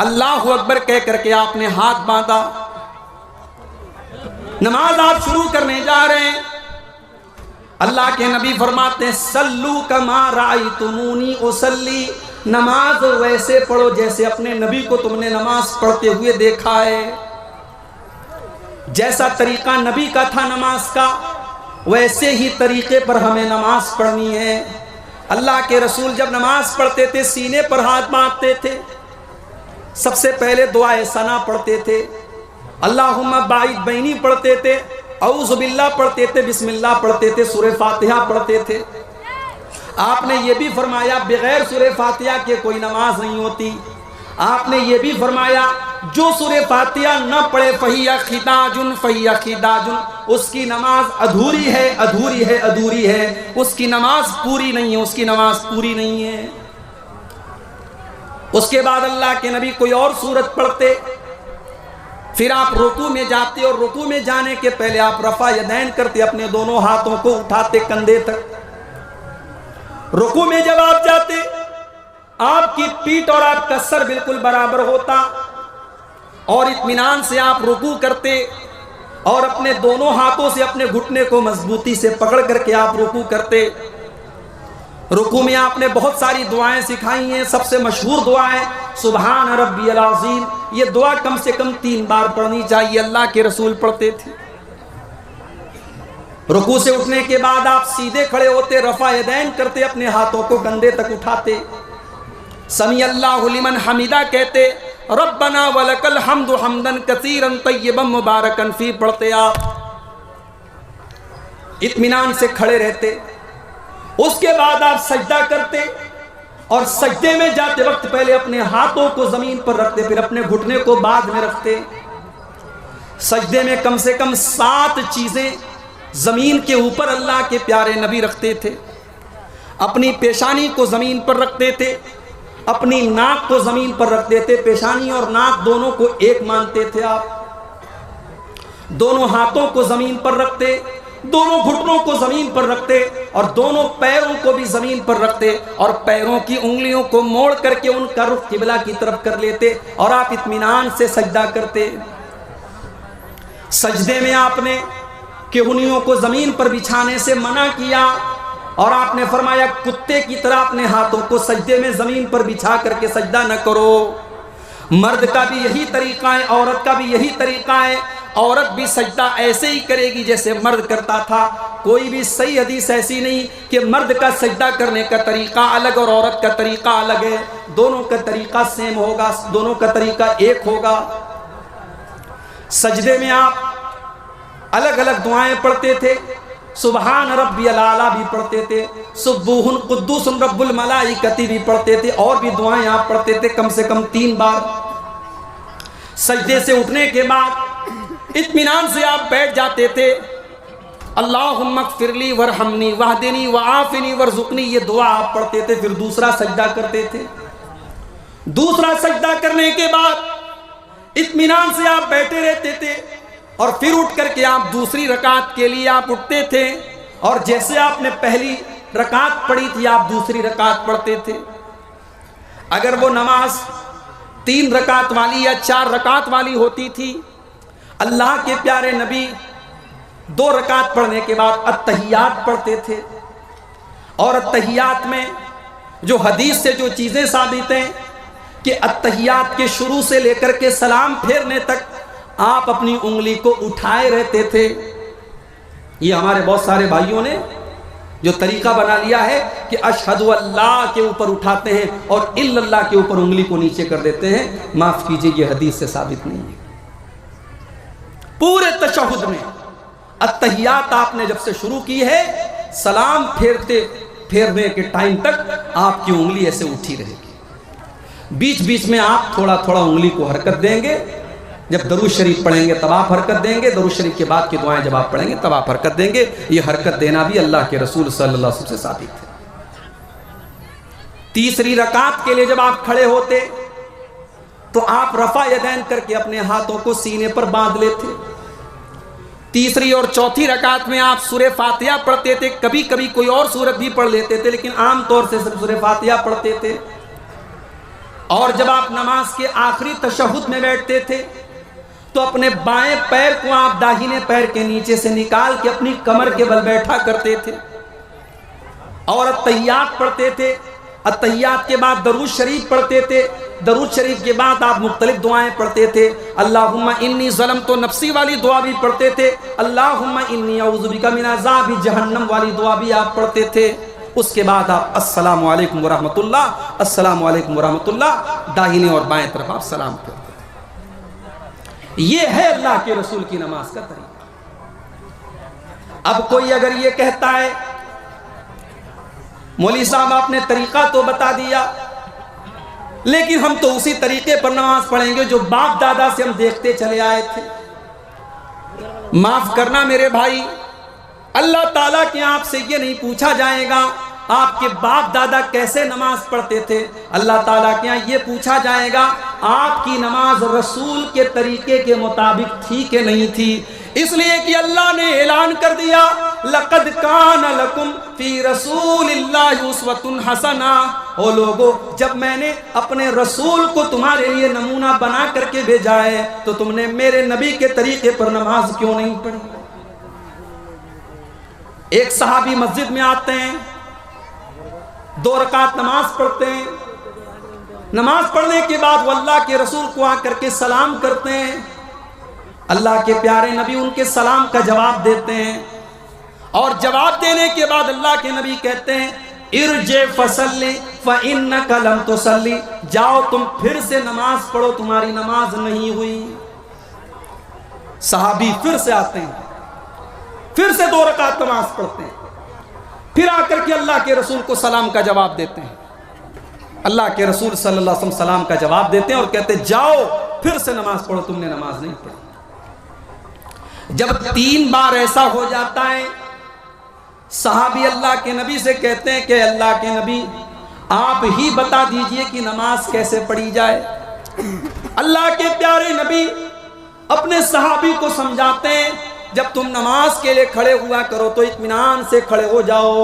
اللہ اکبر کہہ کر کے آپ نے ہاتھ باندھا، نماز آپ شروع کرنے جا رہے ہیں۔ اللہ کے نبی فرماتے ہیں صلو کما رأیتمونی اصلی، نماز ویسے پڑھو جیسے اپنے نبی کو تم نے نماز پڑھتے ہوئے دیکھا ہے۔ جیسا طریقہ نبی کا تھا نماز کا، ویسے ہی طریقے پر ہمیں نماز پڑھنی ہے۔ اللہ کے رسول جب نماز پڑھتے تھے سینے پر ہاتھ باندھتے تھے، سب سے پہلے دعائے ثنا پڑھتے تھے، اللہم باعث بینی پڑھتے تھے، اعوذ باللہ پڑھتے تھے، بسم اللہ پڑھتے تھے، سورہ فاتحہ پڑھتے تھے۔ آپ نے یہ بھی فرمایا بغیر سورہ فاتحہ کے کوئی نماز نہیں ہوتی۔ آپ نے یہ بھی فرمایا جو سورہ فاتحہ نہ پڑھے فہیہ خداجن فہیہ خداجن، اس کی نماز ادھوری ہے، ادھوری ہے، ادھوری ہے، اس کی نماز پوری نہیں ہے، اس کی نماز پوری نہیں ہے۔ اس کے بعد اللہ کے نبی کوئی اور سورت پڑھتے، پھر آپ رکوع میں جاتے اور رکوع میں جانے کے پہلے آپ رفع یدین کرتے، اپنے دونوں ہاتھوں کو اٹھاتے کندھے تک۔ رکوع میں جب آپ جاتے آپ کی پیٹھ اور آپ کا سر بالکل برابر ہوتا اور اطمینان سے آپ رکوع کرتے اور اپنے دونوں ہاتھوں سے اپنے گھٹنے کو مضبوطی سے پکڑ کر کے آپ رکوع کرتے۔ رکوع میں آپ نے بہت ساری دعائیں سکھائی ہیں، سب سے مشہور دعا ہے سبحان ربی العظیم۔ یہ دعا کم سے کم 3 بار پڑھنی چاہیے، اللہ کے رسول پڑھتے تھے۔ رکوع سے اٹھنے کے بعد آپ سیدھے کھڑے ہوتے، رفع یدین کرتے، اپنے ہاتھوں کو کندھے تک اٹھاتے، سمیع اللہ لمن حمیدہ کہتے، ربنا ولک الحمد حمدا کثیرا طیبا مبارکا فی پڑھتے، آپ اطمینان سے کھڑے رہتے۔ اس کے بعد آپ سجدہ کرتے اور سجدے میں جاتے وقت پہلے اپنے ہاتھوں کو زمین پر رکھتے، پھر اپنے گھٹنے کو بعد میں رکھتے۔ سجدے میں کم سے کم 7 چیزیں زمین کے اوپر اللہ کے پیارے نبی رکھتے تھے۔ اپنی پیشانی کو زمین پر رکھتے تھے، اپنی ناک کو زمین پر رکھتے تھے، پیشانی اور ناک دونوں کو ایک مانتے تھے آپ۔ دونوں ہاتھوں کو زمین پر رکھتے، دونوں گھٹنوں کو زمین پر رکھتے اور دونوں پیروں کو بھی زمین پر رکھتے اور پیروں کی انگلیوں کو موڑ کر کے ان کا رخ قبلہ کی طرف کر لیتے اور آپ اطمینان سے سجدہ کرتے۔ سجدے میں آپ نے کہنیوں کو زمین پر بچھانے سے منع کیا اور آپ نے فرمایا کتے کی طرح اپنے ہاتھوں کو سجدے میں زمین پر بچھا کر کے سجدہ نہ کرو۔ مرد کا بھی یہی طریقہ ہے، عورت کا بھی یہی طریقہ ہے۔ عورت بھی سجدہ ایسے ہی کرے گی جیسے مرد کرتا تھا۔ کوئی بھی صحیح حدیث ایسی نہیں کہ مرد کا سجدہ کرنے کا طریقہ الگ اور عورت کا طریقہ الگ ہے، دونوں کا طریقہ سیم ہوگا، دونوں کا طریقہ ایک ہوگا۔ سجدے میں آپ الگ الگ دعائیں پڑھتے تھے، سبحان ربی العالی بھی پڑھتے تھے، سبوح قدوس رب الملائکۃ بھی پڑھتے تھے، اور بھی دعائیں آپ پڑھتے تھے کم سے کم 3 بار۔ سجدے سے اٹھنے کے بعد اطمینان سے آپ بیٹھ جاتے تھے، اللہم اغفر لی ورحمنی واہدنی وعافنی ورزقنی، یہ دعا آپ پڑھتے تھے، پھر دوسرا سجدہ کرتے تھے۔ دوسرا سجدہ کرنے کے بعد اطمینان سے آپ بیٹھے رہتے تھے اور پھر اٹھ کر کے آپ دوسری رکعت کے لیے آپ اٹھتے تھے اور جیسے آپ نے پہلی رکعت پڑھی تھی آپ دوسری رکعت پڑھتے تھے۔ اگر وہ نماز 3 رکعت والی یا 4 رکعت والی ہوتی تھی، اللہ کے پیارے نبی 2 رکعت پڑھنے کے بعد التحیات پڑھتے تھے، اور التحیات میں جو حدیث سے جو چیزیں ثابت ہیں کہ التحیات کے شروع سے لے کر کے سلام پھیرنے تک آپ اپنی انگلی کو اٹھائے رہتے تھے۔ یہ ہمارے بہت سارے بھائیوں نے جو طریقہ بنا لیا ہے کہ اشہد اللہ کے اوپر اٹھاتے ہیں اور الا اللہ کے اوپر انگلی کو نیچے کر دیتے ہیں، معاف کیجئے یہ حدیث سے ثابت نہیں ہے۔ پورے تشہد میں التحیات آپ نے جب سے شروع کی ہے، سلام پھیرنے کے ٹائم تک آپ کی انگلی ایسے اٹھی رہے گی۔ بیچ بیچ میں آپ تھوڑا تھوڑا انگلی کو حرکت دیں گے، جب درود شریف پڑھیں گے تب آپ حرکت دیں گے، درود شریف کے بعد کی دعائیں جب آپ پڑھیں گے تب آپ حرکت دیں گے۔ یہ حرکت دینا بھی اللہ کے رسول صلی اللہ علیہ وسلم سے ثابت ہے۔ تیسری رکعت کے لیے جب آپ کھڑے ہوتے تو آپ رفع یدین کر کے اپنے ہاتھوں کو سینے پر باندھ لیتے۔ تیسری اور چوتھی رکعت میں آپ سورہ فاتحہ پڑھتے تھے، کبھی کبھی کوئی اور سورت بھی پڑھ لیتے تھے، لیکن عام طور سے صرف سورہ فاتحہ پڑھتے تھے۔ اور جب آپ نماز کے آخری تشہد میں بیٹھتے تھے تو اپنے بائیں پیر کو آپ داہنے پیر کے نیچے سے نکال کے اپنی کمر کے بل بیٹھا کرتے تھے اور اتحیات پڑھتے تھے. اتحیات کے بعد درود شریف پڑھتے تھے. درود شریف کے بعد آپ مختلف دعائیں پڑھتے تھے. اللہم انی ظلمت نفسی والی دعا بھی پڑھتے تھے. اللہم انی اعوذ بک من عذاب جہنم والی دعا بھی آپ پڑھتے تھے. اس کے بعد آپ السلام علیکم ورحمۃ اللہ، السلام علیکم ورحمۃ اللہ، داہنے اور بائیں طرف آپ سلام کرتے تھے. یہ ہے اللہ کے رسول کی نماز کا طریقہ. اب کوئی اگر یہ کہتا ہے مولوی صاحب آپ نے طریقہ تو بتا دیا لیکن ہم تو اسی طریقے پر نماز پڑھیں گے جو باپ دادا سے ہم دیکھتے چلے آئے تھے. معاف کرنا میرے بھائی، اللہ تعالیٰ کے آپ سے یہ نہیں پوچھا جائے گا آپ کے باپ دادا کیسے نماز پڑھتے تھے. اللہ تعالیٰ کے یہ پوچھا جائے گا آپ کی نماز رسول کے طریقے کے مطابق تھی کہ نہیں تھی. اس لیے کہ اللہ نے اعلان کر دیا لَقَدْ كَانَ لَكُمْ فِي رَسُولِ اللَّهِ أُسْوَةٌ حَسَنَةٌ. او لوگو، جب میں نے اپنے رسول کو تمہارے لیے نمونہ بنا کر کے بھیجا ہے تو تم نے میرے نبی کے طریقے پر نماز کیوں نہیں پڑھی؟ ایک صحابی مسجد میں آتے ہیں، 2 رکعت نماز پڑھتے ہیں. نماز پڑھنے کے بعد وہ اللہ کے رسول کو آ کر کے سلام کرتے ہیں. اللہ کے پیارے نبی ان کے سلام کا جواب دیتے ہیں اور جواب دینے کے بعد اللہ کے نبی کہتے ہیں ارجع فصلی فإنک لم تصلی. جاؤ تم پھر سے نماز پڑھو، تمہاری نماز نہیں ہوئی. صحابی پھر سے آتے ہیں، پھر سے 2 رکعت نماز پڑھتے ہیں، پھر آ کر کے اللہ کے رسول کو سلام کا جواب دیتے ہیں. اللہ کے رسول صلی اللہ علیہ وسلم سلام کا جواب دیتے ہیں اور کہتے ہیں جاؤ پھر سے نماز پڑھو، تم نے نماز نہیں پڑھی. جب 3 بار ایسا ہو جاتا ہے صحابی اللہ کے نبی سے کہتے ہیں کہ اللہ کے نبی آپ ہی بتا دیجئے کہ نماز کیسے پڑھی جائے. اللہ کے پیارے نبی اپنے صحابی کو سمجھاتے ہیں جب تم نماز کے لیے کھڑے ہوا کرو تو اطمینان سے کھڑے ہو جاؤ،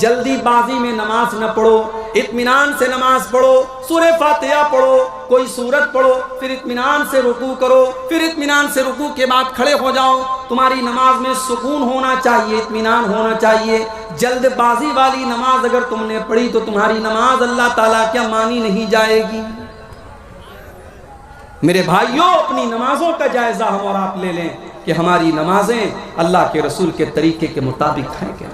جلدی بازی میں نماز نہ پڑھو، اطمینان سے نماز پڑھو. سورہ فاتحہ پڑھو، کوئی سورت پڑھو، پھر اطمینان سے رکوع کرو، پھر اطمینان سے رکوع کے بعد کھڑے ہو جاؤ. تمہاری نماز میں سکون ہونا چاہیے، اطمینان ہونا چاہیے. جلد بازی والی نماز اگر تم نے پڑھی تو تمہاری نماز اللہ تعالیٰ کیا مانی نہیں جائے گی. میرے بھائیوں، اپنی نمازوں کا جائزہ ہم اور آپ لے لیں کہ ہماری نمازیں اللہ کے رسول کے طریقے کے مطابق ہیں کہ